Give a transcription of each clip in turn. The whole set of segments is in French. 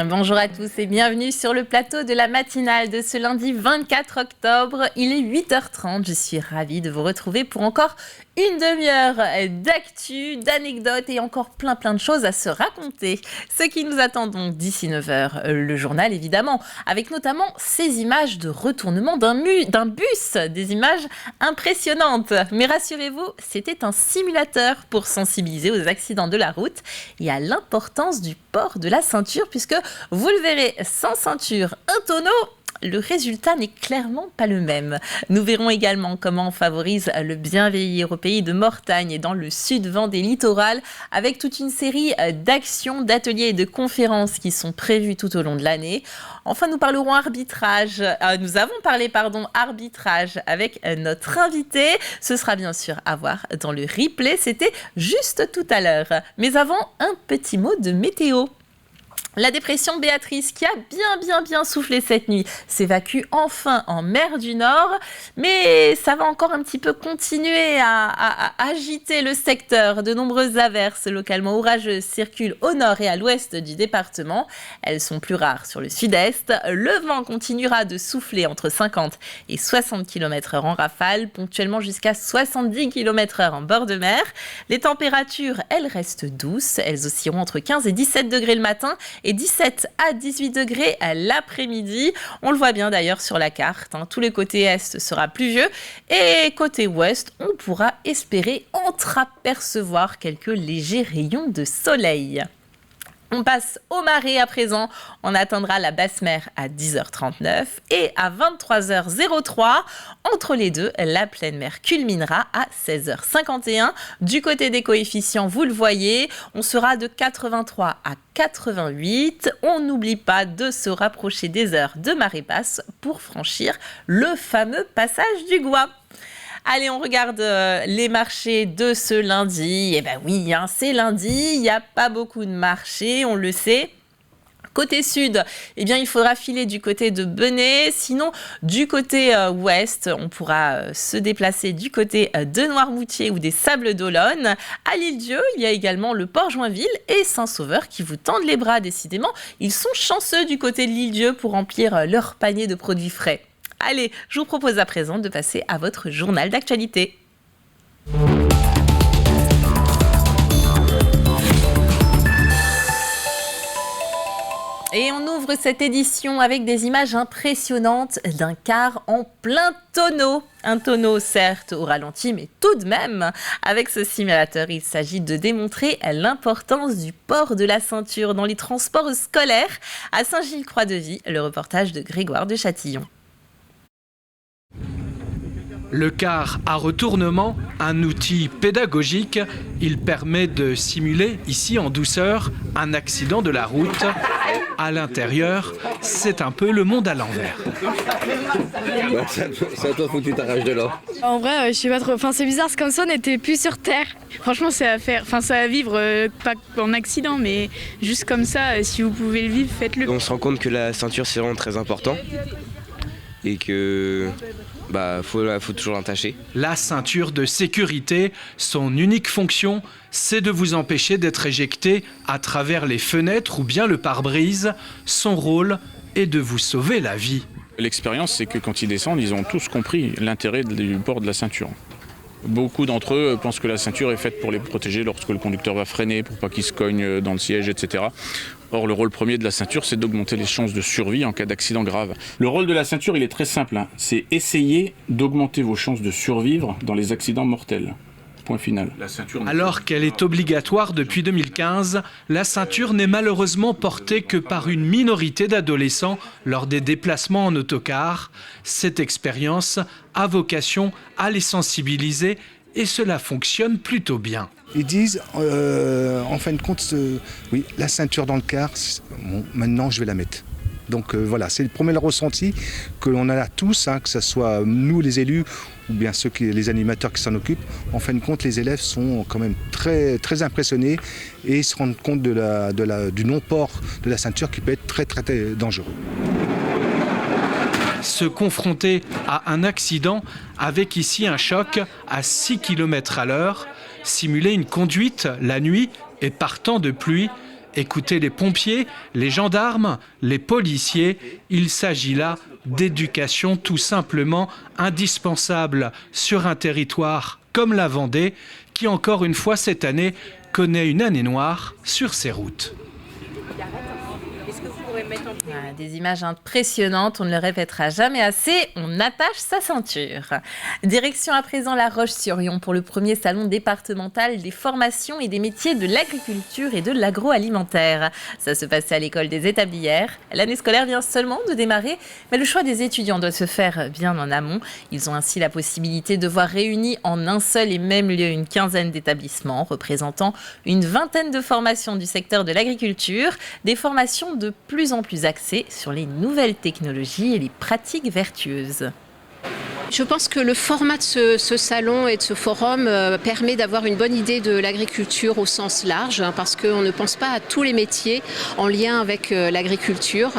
Bonjour à tous et bienvenue sur le plateau de la matinale de ce lundi 24 octobre. Il est 8h30, je suis ravie de vous retrouver pour encore une demi-heure d'actu, d'anecdotes et encore plein de choses à se raconter. Ce qui nous attend donc d'ici 9h, le journal évidemment, avec notamment ces images de retournement d'un bus, des images impressionnantes. Mais rassurez-vous, c'était un simulateur pour sensibiliser aux accidents de la route et à l'importance du port de la ceinture, puisque vous le verrez, sans ceinture, un tonneau, le résultat n'est clairement pas le même. Nous verrons également comment on favorise le bien vieillir au pays de Mortagne et dans le sud Vendée littoral, avec toute une série d'actions, d'ateliers et de conférences qui sont prévues tout au long de l'année. Enfin, nous parlerons arbitrage. Nous avons parlé arbitrage avec notre invité. Ce sera bien sûr à voir dans le replay. C'était juste tout à l'heure. Mais avant, un petit mot de météo. La dépression Béatrice, qui a bien soufflé cette nuit, s'évacue enfin en mer du Nord, mais ça va encore un petit peu continuer à agiter le secteur. De nombreuses averses localement orageuses circulent au nord et à l'ouest du département. Elles sont plus rares sur le sud-est. Le vent continuera de souffler entre 50 et 60 km/h en rafale, ponctuellement jusqu'à 70 km/h en bord de mer. Les températures, elles restent douces. Elles oscilleront entre 15 et 17 degrés le matin et 17 à 18 degrés à l'après-midi. On le voit bien d'ailleurs sur la carte. Tout le côté est sera pluvieux et côté ouest, on pourra espérer entreapercevoir quelques légers rayons de soleil. On passe au marais à présent. On atteindra la basse mer à 10h39 et à 23h03. Entre les deux, la pleine mer culminera à 16h51. Du côté des coefficients, vous le voyez, on sera de 83 à 88. On n'oublie pas de se rapprocher des heures de marée basse pour franchir le fameux passage du Gois. Allez, on regarde les marchés de ce lundi. Eh ben oui, c'est lundi, il n'y a pas beaucoup de marchés, on le sait. Côté sud, eh bien, il faudra filer du côté de Benay. Sinon, du côté ouest, on pourra se déplacer du côté de Noirmoutier ou des Sables d'Olonne. À l'Île-Dieu, il y a également le port Joinville et Saint-Sauveur qui vous tendent les bras. Décidément, ils sont chanceux du côté de l'Île-Dieu pour remplir leur panier de produits frais. Allez, je vous propose à présent de passer à votre journal d'actualité. Et on ouvre cette édition avec des images impressionnantes d'un car en plein tonneau. Un tonneau certes au ralenti, mais tout de même, avec ce simulateur, il s'agit de démontrer l'importance du port de la ceinture dans les transports scolaires. À Saint-Gilles-Croix-de-Vie, le reportage de Grégoire de Châtillon. Le car à retournement, un outil pédagogique, il permet de simuler, ici en douceur, un accident de la route. À l'intérieur, c'est un peu le monde à l'envers. C'est à toi, faut que tu t'arraches de là. En vrai, je sais pas trop. Enfin, c'est bizarre, c'est comme ça, on n'était plus sur Terre. Franchement, c'est à faire. Enfin, c'est à vivre, pas en accident, mais juste comme ça. Si vous pouvez le vivre, faites-le. On se rend compte que la ceinture, c'est vraiment très important. Et que faut toujours l'attacher. La ceinture de sécurité, son unique fonction, c'est de vous empêcher d'être éjecté à travers les fenêtres ou bien le pare-brise. Son rôle est de vous sauver la vie. L'expérience, c'est que quand ils descendent, ils ont tous compris l'intérêt du port de la ceinture. Beaucoup d'entre eux pensent que la ceinture est faite pour les protéger lorsque le conducteur va freiner, pour pas qu'il se cogne dans le siège, etc. Or, le rôle premier de la ceinture, c'est d'augmenter les chances de survie en cas d'accident grave. Le rôle de la ceinture, il est très simple. C'est essayer d'augmenter vos chances de survivre dans les accidents mortels. Point final. Alors qu'elle est obligatoire depuis 2015, la ceinture n'est malheureusement portée que par une minorité d'adolescents lors des déplacements en autocar. Cette expérience a vocation à les sensibiliser et cela fonctionne plutôt bien. Ils disent, en fin de compte, oui, la ceinture dans le car, bon, maintenant je vais la mettre. Donc voilà, c'est le premier ressenti que l'on a tous, que ce soit nous les élus ou bien les animateurs qui s'en occupent. En fin de compte, les élèves sont quand même très, très impressionnés et se rendent compte du non-port de la ceinture qui peut être très, très, très dangereux. Se confronter à un accident avec ici un choc à 6 km à l'heure, simuler une conduite la nuit et par temps de pluie, Écoutez les pompiers, les gendarmes, les policiers. Il s'agit là d'éducation tout simplement indispensable sur un territoire comme la Vendée, qui encore une fois cette année connaît une année noire sur ses routes. Des images impressionnantes, on ne le répétera jamais assez, on attache sa ceinture. Direction à présent La Roche-sur-Yon pour le premier salon départemental des formations et des métiers de l'agriculture et de l'agroalimentaire. Ça se passait à l'école des Établières. L'année scolaire vient seulement de démarrer, mais le choix des étudiants doit se faire bien en amont. Ils ont ainsi la possibilité de voir réunis en un seul et même lieu une quinzaine d'établissements représentant une vingtaine de formations du secteur de l'agriculture, des formations de plus en plus axées sur les nouvelles technologies et les pratiques vertueuses. Je pense que le format de ce salon et de ce forum permet d'avoir une bonne idée de l'agriculture au sens large, parce qu'on ne pense pas à tous les métiers en lien avec l'agriculture.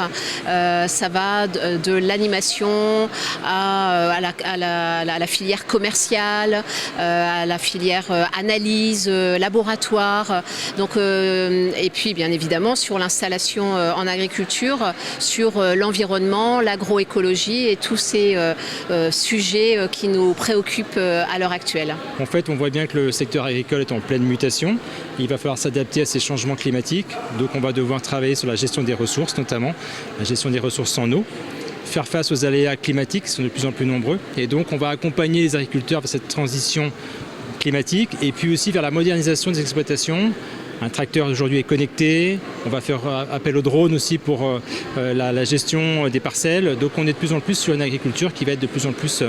Ça va de l'animation à la filière commerciale, à la filière analyse, laboratoire. Donc, et puis bien évidemment sur l'installation en agriculture, sur l'environnement, l'agroécologie et tous ces sujets qui nous préoccupent à l'heure actuelle. En fait, on voit bien que le secteur agricole est en pleine mutation. Il va falloir s'adapter à ces changements climatiques. Donc on va devoir travailler sur la gestion des ressources, notamment la gestion des ressources en eau, faire face aux aléas climatiques qui sont de plus en plus nombreux. Et donc on va accompagner les agriculteurs vers cette transition climatique et puis aussi vers la modernisation des exploitations. Un tracteur aujourd'hui est connecté, on va faire appel aux drones aussi pour la gestion des parcelles. Donc on est de plus en plus sur une agriculture qui va être de plus en plus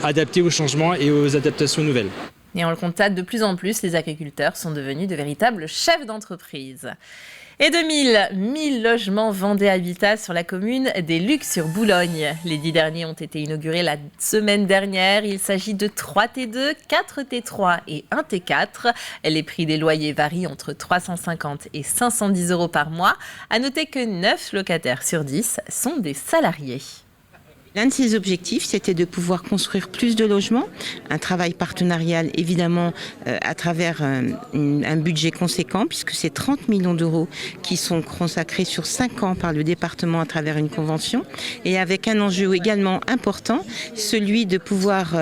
adaptée aux changements et aux adaptations nouvelles. Et on le constate de plus en plus, les agriculteurs sont devenus de véritables chefs d'entreprise. Et 1000 logements Vendée Habitat sur la commune des Lucs sur Boulogne. Les 10 derniers ont été inaugurés la semaine dernière. Il s'agit de 3 T2, 4 T3 et 1 T4. Les prix des loyers varient entre 350 et 510 € par mois. À noter que 9 locataires sur 10 sont des salariés. L'un de ces objectifs, c'était de pouvoir construire plus de logements, un travail partenarial évidemment à travers un budget conséquent, puisque c'est 30 millions d'euros qui sont consacrés sur 5 ans par le département à travers une convention, et avec un enjeu également important, celui de pouvoir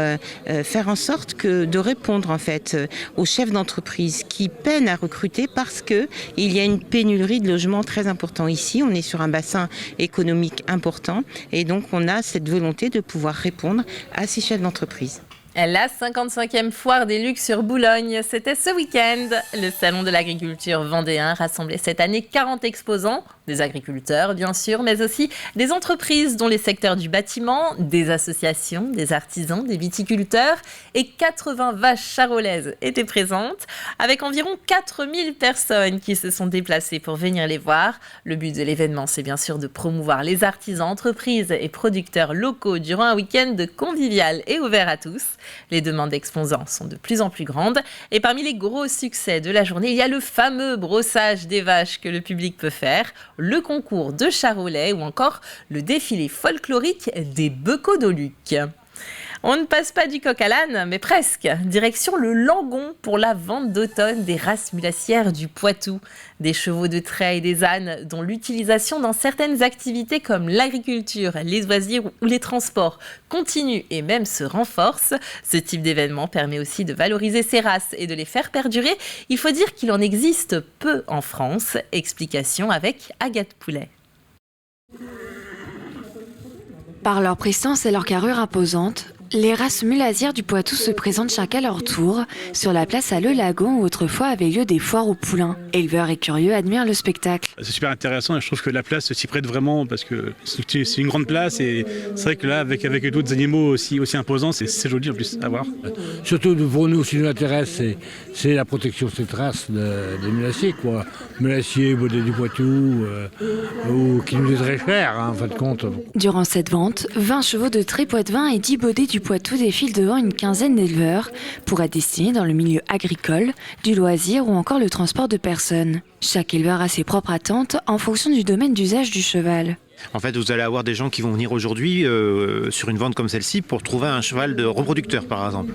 faire en sorte de répondre en fait aux chefs d'entreprise qui peinent à recruter parce qu'il y a une pénurie de logements très important ici. On est sur un bassin économique important et donc on a cette volonté de pouvoir répondre à ces chefs d'entreprise. La 55e foire des Lucs sur Boulogne, c'était ce week-end. Le salon de l'agriculture vendéen rassemblait cette année 40 exposants, des agriculteurs bien sûr, mais aussi des entreprises dont les secteurs du bâtiment, des associations, des artisans, des viticulteurs et 80 vaches charolaises étaient présentes, avec environ 4000 personnes qui se sont déplacées pour venir les voir. Le but de l'événement, c'est bien sûr de promouvoir les artisans, entreprises et producteurs locaux durant un week-end convivial et ouvert à tous. Les demandes d'exposants sont de plus en plus grandes et parmi les gros succès de la journée, il y a le fameux brossage des vaches que le public peut faire, le concours de charolais ou encore le défilé folklorique des Becodolucs. On ne passe pas du coq à l'âne, mais presque. Direction le Langon pour la vente d'automne des races mulassières du Poitou. Des chevaux de trait et des ânes dont l'utilisation dans certaines activités comme l'agriculture, les loisirs ou les transports continue et même se renforce. Ce type d'événement permet aussi de valoriser ces races et de les faire perdurer. Il faut dire qu'il en existe peu en France. Explication avec Agathe Poulet. Par leur prestance et leur carrure imposante, les races mulasières du Poitou se présentent chacun à leur tour sur la place à Le Lagon où autrefois avaient lieu des foires aux poulains. Éleveurs et curieux admirent le spectacle. C'est super intéressant et je trouve que la place s'y prête vraiment parce que c'est une grande place et c'est vrai que là avec d'autres animaux aussi imposants, c'est joli en plus à voir. Surtout pour nous, ce qui nous intéresse, c'est la protection de cette race des mulassiers, quoi. Mulassiers, Baudet du Poitou, ou qui nous est très cher, en fin de compte. Durant cette vente, 20 chevaux de trait poitevin et 10 Baudets du Poitou défilent devant une quinzaine d'éleveurs pour être destinés dans le milieu agricole, du loisir ou encore le transport de personnes. Chaque éleveur a ses propres attentes en fonction du domaine d'usage du cheval. En fait, vous allez avoir des gens qui vont venir aujourd'hui sur une vente comme celle-ci pour trouver un cheval de reproducteur, par exemple.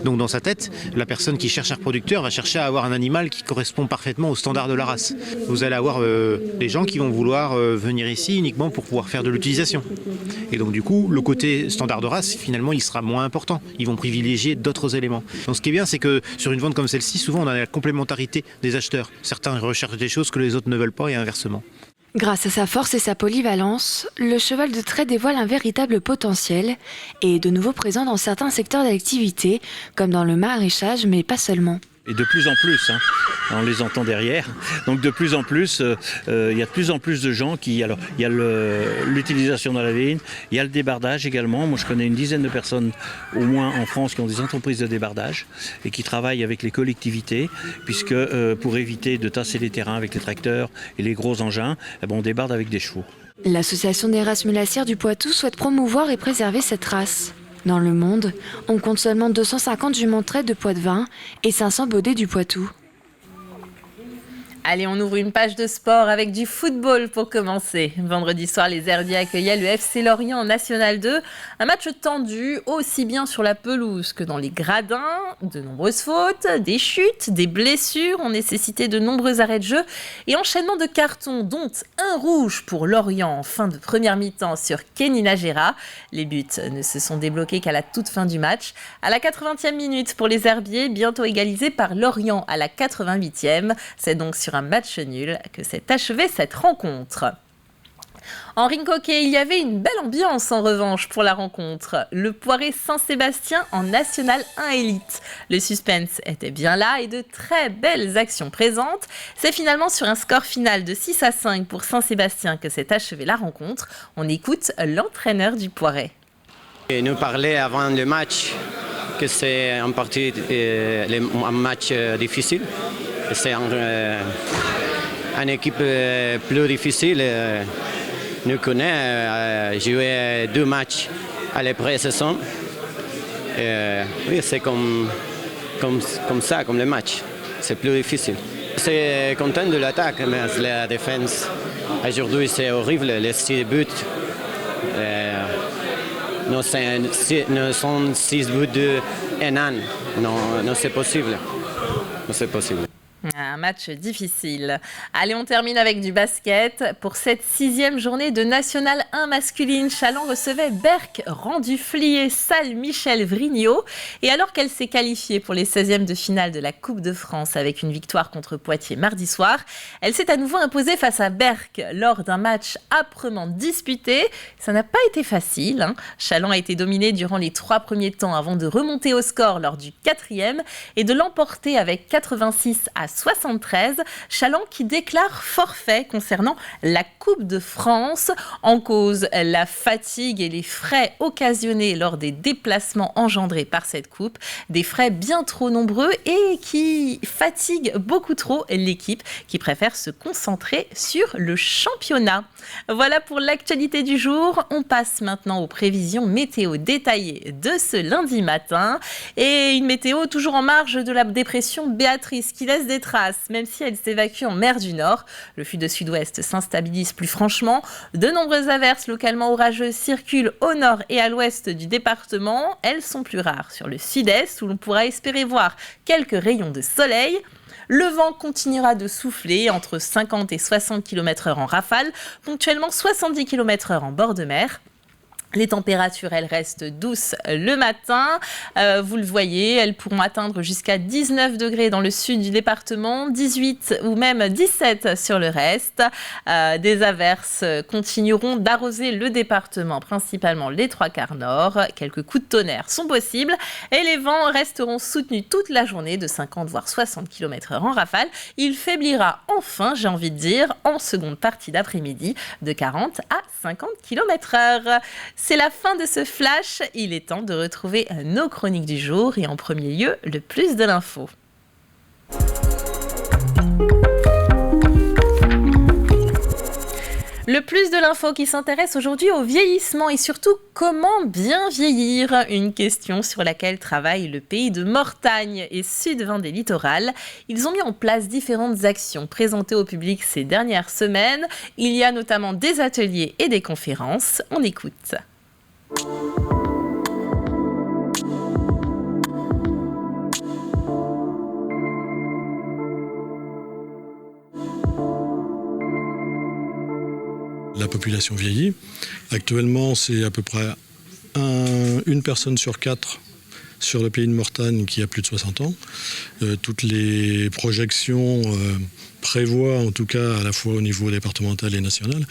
Donc dans sa tête, la personne qui cherche un reproducteur va chercher à avoir un animal qui correspond parfaitement aux standards de la race. Vous allez avoir des gens qui vont vouloir venir ici uniquement pour pouvoir faire de l'utilisation. Et donc du coup, le côté standard de race, finalement, il sera moins important. Ils vont privilégier d'autres éléments. Donc ce qui est bien, c'est que sur une vente comme celle-ci, souvent on a la complémentarité des acheteurs. Certains recherchent des choses que les autres ne veulent pas et inversement. Grâce à sa force et sa polyvalence, le cheval de trait dévoile un véritable potentiel et est de nouveau présent dans certains secteurs d'activité, comme dans le maraîchage, mais pas seulement. Et de plus en plus, on les entend derrière. Donc de plus en plus, il y a de plus en plus de gens qui... Alors, il y a l'utilisation dans la vigne, il y a le débardage également. Moi, je connais une dizaine de personnes, au moins en France, qui ont des entreprises de débardage et qui travaillent avec les collectivités, puisque pour éviter de tasser les terrains avec les tracteurs et les gros engins, on débarde avec des chevaux. L'association des races mulassières du Poitou souhaite promouvoir et préserver cette race. Dans le monde, on compte seulement 250 juments de trait de Poitvin et 500 bodés du Poitou. Allez, on ouvre une page de sport avec du football pour commencer. Vendredi soir, les Herbiers accueillaient le FC Lorient en National 2. Un match tendu, aussi bien sur la pelouse que dans les gradins. De nombreuses fautes, des chutes, des blessures ont nécessité de nombreux arrêts de jeu et enchaînement de cartons, dont un rouge pour Lorient en fin de première mi-temps sur Kenny Najera. Les buts ne se sont débloqués qu'à la toute fin du match. À la 80e minute pour les Herbiers, bientôt égalisé par Lorient à la 88e. C'est donc sur un match nul que s'est achevée cette rencontre. En ring hockey, il y avait une belle ambiance en revanche pour la rencontre. Le Poiré Saint-Sébastien en National 1 Élite. Le suspense était bien là et de très belles actions présentes. C'est finalement sur un score final de 6-5 pour Saint-Sébastien que s'est achevée la rencontre. On écoute l'entraîneur du Poiré. Il nous parlait avant le match que c'est un match difficile. C'est une équipe plus difficile. Nous connaît joué 2 matchs à l'après-saison. Oui, c'est comme ça, comme le match. C'est plus difficile. C'est content de l'attaque, mais la défense, aujourd'hui, c'est horrible. Les 6 buts. Nous sommes 6 buts de Henan. Non, c'est possible. Non, c'est possible. Un match difficile. Allez, on termine avec du basket. Pour cette 6e journée de National 1 masculine, Challans recevait Berck Randufli Salle Michel Vrignot. Et alors qu'elle s'est qualifiée pour les 16e de finale de la Coupe de France avec une victoire contre Poitiers mardi soir, elle s'est à nouveau imposée face à Berck lors d'un match âprement disputé. Ça n'a pas été facile. Challans a été dominé durant les 3 premiers temps avant de remonter au score lors du 4e et de l'emporter avec 86-73, Challans qui déclare forfait concernant la Coupe de France. En cause, la fatigue et les frais occasionnés lors des déplacements engendrés par cette coupe. Des frais bien trop nombreux et qui fatiguent beaucoup trop l'équipe qui préfère se concentrer sur le championnat. Voilà pour l'actualité du jour. On passe maintenant aux prévisions météo détaillées de ce lundi matin. Et une météo toujours en marge de la dépression Béatrice qui laisse des traces, même si elle s'évacue en mer du Nord. Le flux de sud-ouest s'instabilise plus franchement. De nombreuses averses localement orageuses circulent au nord et à l'ouest du département. Elles sont plus rares sur le sud-est où l'on pourra espérer voir quelques rayons de soleil. Le vent continuera de souffler entre 50 et 60 km/h en rafale, ponctuellement 70 km/h en bord de mer. Les températures, elles restent douces le matin. Vous le voyez, elles pourront atteindre jusqu'à 19 degrés dans le sud du département, 18 ou même 17 sur le reste. Des averses continueront d'arroser le département, principalement les 3/4 nord. Quelques coups de tonnerre sont possibles et les vents resteront soutenus toute la journée de 50 voire 60 km/h en rafale. Il faiblira enfin, j'ai envie de dire, en seconde partie d'après-midi de 40 à 50 km/h. C'est la fin de ce flash. Il est temps de retrouver nos chroniques du jour et en premier lieu, le plus de l'info. Le Le plus de l'info qui s'intéresse aujourd'hui au vieillissement et surtout comment bien vieillir. Une question sur laquelle travaille le pays de Mortagne et Sud-Vendée Littoral. Ils ont mis en place différentes actions présentées au public ces dernières semaines. Il y a notamment des ateliers et des conférences. On écoute. La population vieillit. Actuellement, c'est à peu près une personne sur 4 sur le pays de Mortagne qui a plus de 60 ans. Toutes les projections prévoient, en tout cas à la fois au niveau départemental et national,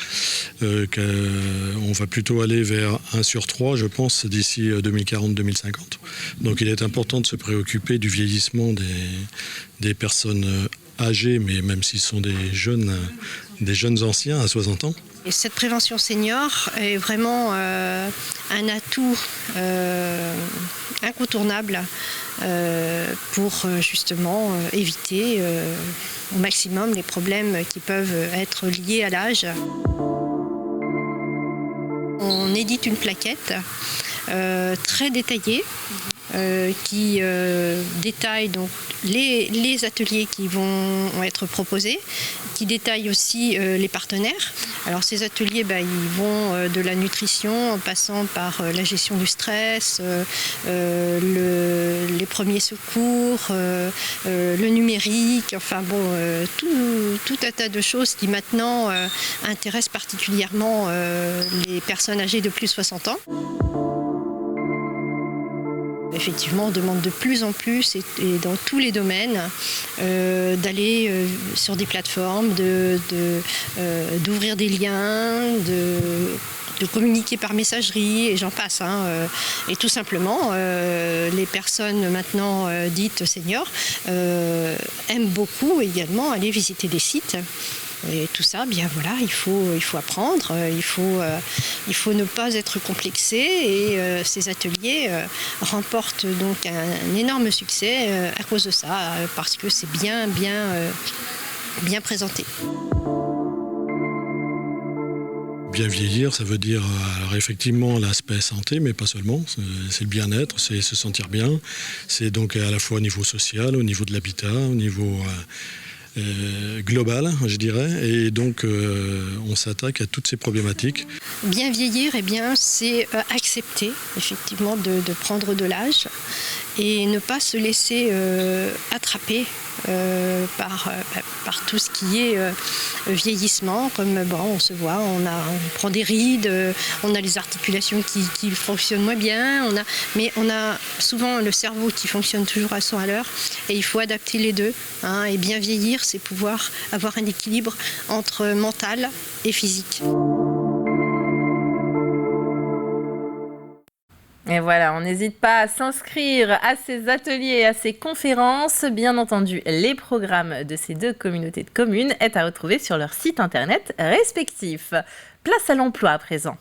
qu'on va plutôt aller vers 1 sur 3, je pense, d'ici 2040-2050. Donc il est important de se préoccuper du vieillissement des personnes âgés, mais même s'ils sont des jeunes anciens à 60 ans. Et cette prévention senior est vraiment un atout incontournable pour justement éviter au maximum les problèmes qui peuvent être liés à l'âge. On édite une plaquette très détaillée qui détaille donc les ateliers qui vont être proposés, qui détaille aussi les partenaires. Alors ces ateliers, ils vont de la nutrition en passant par la gestion du stress, les premiers secours, le numérique, enfin bon, tout un tas de choses qui maintenant intéressent particulièrement les personnes âgées de plus de 60 ans. Effectivement, on demande de plus en plus, et dans tous les domaines, d'aller sur des plateformes, d'ouvrir des liens, de communiquer par messagerie, et j'en passe. Et tout simplement, les personnes maintenant dites seniors aiment beaucoup également aller visiter des sites. Et tout ça, bien voilà, il faut apprendre, il faut ne pas être complexé, et ces ateliers remportent donc un énorme succès à cause de ça, parce que c'est bien présenté. Bien vieillir, ça veut dire alors effectivement l'aspect santé, mais pas seulement. C'est le bien-être, c'est se sentir bien. C'est donc à la fois au niveau social, au niveau de l'habitat, au niveau global, je dirais. Et donc on s'attaque à toutes ces problématiques. Bien vieillir, c'est accepter effectivement de prendre de l'âge et ne pas se laisser attraper par tout ce qui est vieillissement, comme on se voit, on prend des rides, on a les articulations qui fonctionnent moins bien, mais on a souvent le cerveau qui fonctionne toujours à 100 à l'heure, et il faut adapter les deux. Et bien vieillir, c'est pouvoir avoir un équilibre entre mental et physique. Et voilà, on n'hésite pas à s'inscrire à ces ateliers et à ces conférences. Bien entendu, les programmes de ces deux communautés de communes est à retrouver sur leur site internet respectif. Place à l'emploi à présent.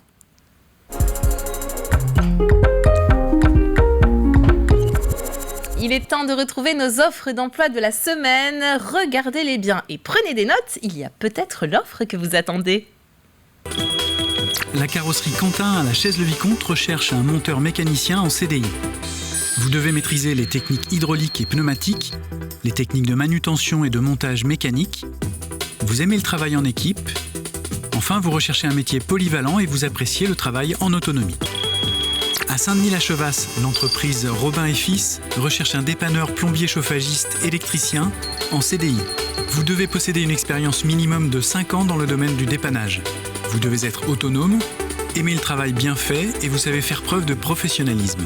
Il est temps de retrouver nos offres d'emploi de la semaine. Regardez-les bien et prenez des notes, il y a peut-être l'offre que vous attendez. La carrosserie Quentin à la Chaise-le-Vicomte recherche un monteur mécanicien en CDI. Vous devez maîtriser les techniques hydrauliques et pneumatiques, les techniques de manutention et de montage mécanique. Vous aimez le travail en équipe. Enfin, vous recherchez un métier polyvalent et vous appréciez le travail en autonomie. À Saint-Denis-la-Chevasse, l'entreprise Robin et Fils recherche un dépanneur plombier chauffagiste électricien en CDI. Vous devez posséder une expérience minimum de 5 ans dans le domaine du dépannage. Vous devez être autonome, aimer le travail bien fait et vous savez faire preuve de professionnalisme.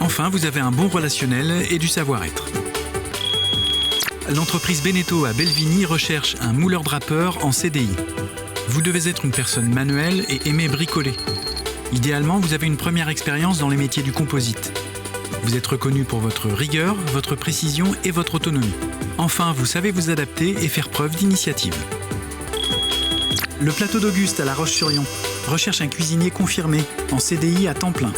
Enfin, vous avez un bon relationnel et du savoir-être. L'entreprise Beneteau à Belvigny recherche un mouleur-drapeur en CDI. Vous devez être une personne manuelle et aimer bricoler. Idéalement, vous avez une première expérience dans les métiers du composite. Vous êtes reconnu pour votre rigueur, votre précision et votre autonomie. Enfin, vous savez vous adapter et faire preuve d'initiative. Le plateau d'Auguste à La Roche-sur-Yon recherche un cuisinier confirmé en CDI à temps plein.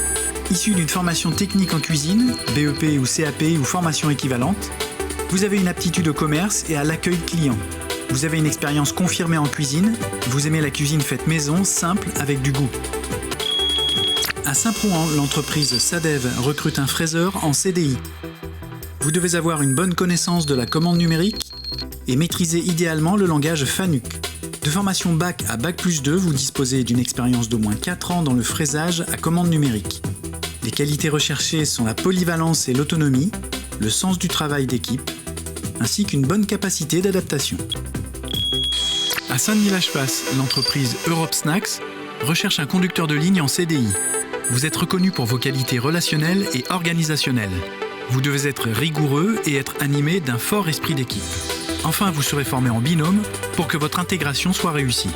Issu d'une formation technique en cuisine, BEP ou CAP ou formation équivalente, vous avez une aptitude au commerce et à l'accueil client. Vous avez une expérience confirmée en cuisine, vous aimez la cuisine faite maison, simple, avec du goût. À Saint-Prouan, l'entreprise Sadev recrute un fraiseur en CDI. Vous devez avoir une bonne connaissance de la commande numérique et maîtriser idéalement le langage FANUC. De formation bac à bac+2, vous disposez d'une expérience d'au moins 4 ans dans le fraisage à commande numérique. Les qualités recherchées sont la polyvalence et l'autonomie, le sens du travail d'équipe, ainsi qu'une bonne capacité d'adaptation. À Saint-Denis-la-Chevasse, l'entreprise Europe Snacks recherche un conducteur de ligne en CDI. Vous êtes reconnu pour vos qualités relationnelles et organisationnelles. Vous devez être rigoureux et être animé d'un fort esprit d'équipe. Enfin, vous serez formé en binôme pour que votre intégration soit réussie.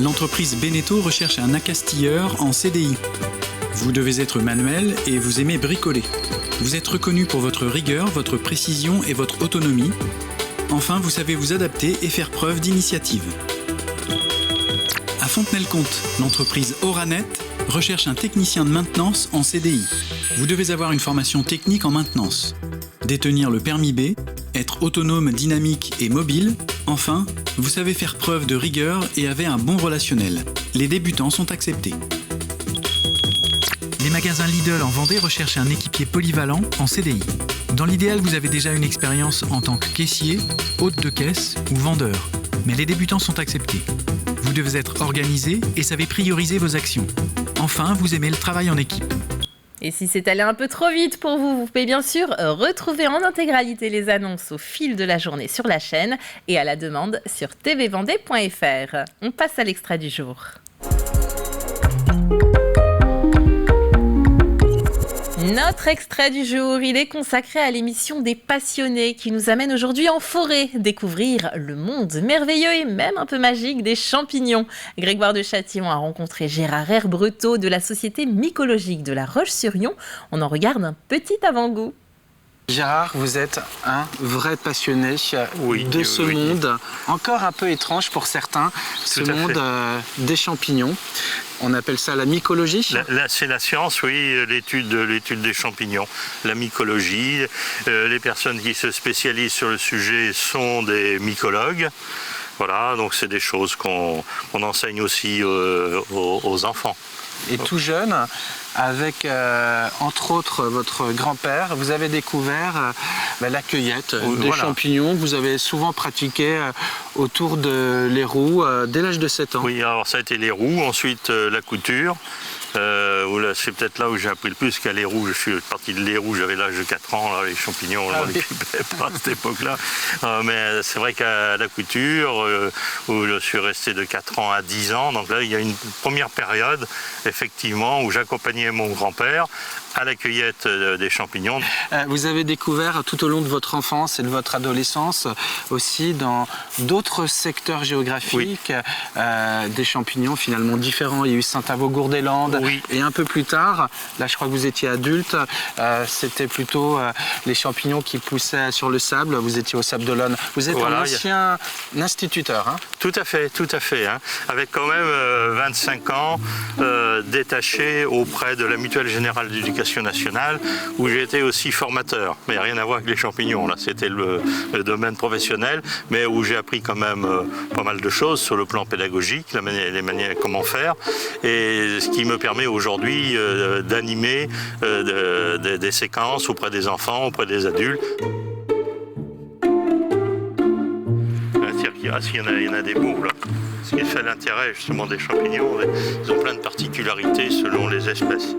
L'entreprise Beneteau recherche un accastilleur en CDI. Vous devez être manuel et vous aimez bricoler. Vous êtes reconnu pour votre rigueur, votre précision et votre autonomie. Enfin, vous savez vous adapter et faire preuve d'initiative. À Fontenay-le-Comte, l'entreprise Oranet recherche un technicien de maintenance en CDI. Vous devez avoir une formation technique en maintenance, détenir le permis B, être autonome, dynamique et mobile. Enfin, vous savez faire preuve de rigueur et avez un bon relationnel. Les débutants sont acceptés. Les magasins Lidl en Vendée recherchent un équipier polyvalent en CDI. Dans l'idéal, vous avez déjà une expérience en tant que caissier, hôte de caisse ou vendeur. Mais les débutants sont acceptés. Vous devez être organisé et savez prioriser vos actions. Enfin, vous aimez le travail en équipe. Et si c'est allé un peu trop vite pour vous, vous pouvez bien sûr retrouver en intégralité les annonces au fil de la journée sur la chaîne et à la demande sur tvvendée.fr. On passe à l'extrait du jour. Notre extrait du jour, il est consacré à l'émission des passionnés qui nous amène aujourd'hui en forêt découvrir le monde merveilleux et même un peu magique des champignons. Grégoire de Châtillon a rencontré Gérard Herbreteau de la Société mycologique de la Roche-sur-Yon. On en regarde un petit avant-goût. Gérard, vous êtes un vrai passionné de ce monde, encore un peu étrange pour certains, ce monde des champignons. On appelle ça la mycologie. C'est la science, oui, l'étude des champignons. La mycologie, les personnes qui se spécialisent sur le sujet sont des mycologues. Voilà, donc c'est des choses qu'on enseigne aussi aux enfants. Et tout jeune, avec entre autres votre grand-père, vous avez découvert la cueillette des champignons que vous avez souvent pratiqué autour de l'Héroux dès l'âge de 7 ans. Oui, alors ça a été l'Héroux, ensuite la couture. C'est peut-être là où j'ai appris le plus qu'à l'Héroux. Je suis parti de l'Héroux, j'avais l'âge de 4 ans, là, les champignons, on les occupait pas à cette époque-là. Mais c'est vrai qu'à la couture, où je suis resté de 4 ans à 10 ans, donc là il y a une première période, effectivement, où j'accompagnais mon grand-père à la cueillette des champignons. Vous avez découvert tout au long de votre enfance et de votre adolescence aussi dans d'autres secteurs géographiques des champignons finalement différents. Il y a eu Saint-Avold-Gourdelandes et un peu plus tard, là je crois que vous étiez adulte, c'était plutôt les champignons qui poussaient sur le sable, vous étiez au Sable d'Olonne. Vous êtes un ancien instituteur. Hein. Tout à fait. Hein. Avec quand même 25 ans détaché auprès de la Mutuelle Générale d'Éducation nationale où j'ai été aussi formateur, mais rien à voir avec les champignons, là c'était le domaine professionnel, mais où j'ai appris quand même pas mal de choses sur le plan pédagogique, les manières, comment faire, et ce qui me permet aujourd'hui d'animer des séquences auprès des enfants, auprès des adultes. Il y en a des beaux là. Ce qui fait l'intérêt justement des champignons, ils ont plein de particularités selon les espèces.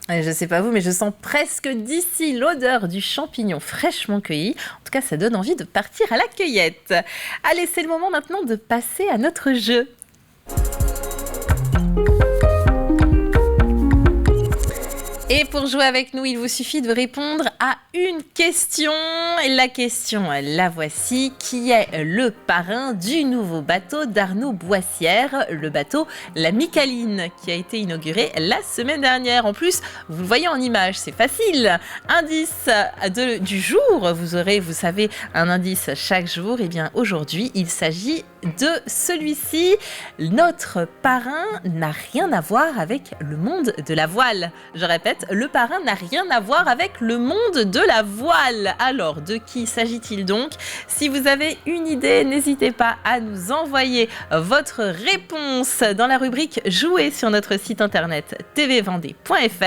Je ne sais pas vous, mais je sens presque d'ici l'odeur du champignon fraîchement cueilli. En tout cas, ça donne envie de partir à la cueillette. Allez, c'est le moment maintenant de passer à notre jeu. Et pour jouer avec nous, il vous suffit de répondre à une question. Et la question, la voici. Qui est le parrain du nouveau bateau d'Arnaud Boissière, le bateau La Micaline, qui a été inauguré la semaine dernière. En plus, vous le voyez en image, c'est facile. Indice du jour. Vous aurez, vous savez, un indice chaque jour. Et bien aujourd'hui, il s'agit de celui-ci. Notre parrain n'a rien à voir avec le monde de la voile. Je répète, le parrain n'a rien à voir avec le monde de la voile. Alors, de qui s'agit-il donc? Si vous avez une idée, n'hésitez pas à nous envoyer votre réponse dans la rubrique Jouer sur notre site internet tvvendée.fr.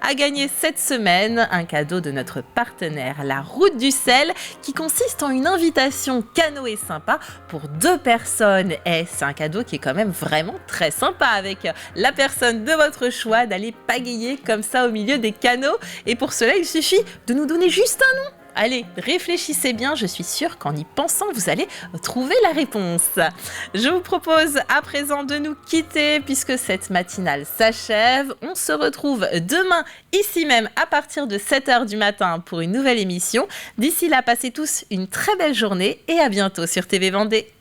À gagner cette semaine, un cadeau de notre partenaire La Route du Sel, qui consiste en une invitation canoë sympa pour 2 personnes. Et c'est un cadeau qui est quand même vraiment très sympa, avec la personne de votre choix d'aller pagayer comme ça au milieu des canaux. Et pour cela, il suffit de nous donner juste un nom. Allez, réfléchissez bien, je suis sûre qu'en y pensant, vous allez trouver la réponse. Je vous propose à présent de nous quitter puisque cette matinale s'achève. On se retrouve demain, ici même, à partir de 7h du matin pour une nouvelle émission. D'ici là, passez tous une très belle journée et à bientôt sur TV Vendée.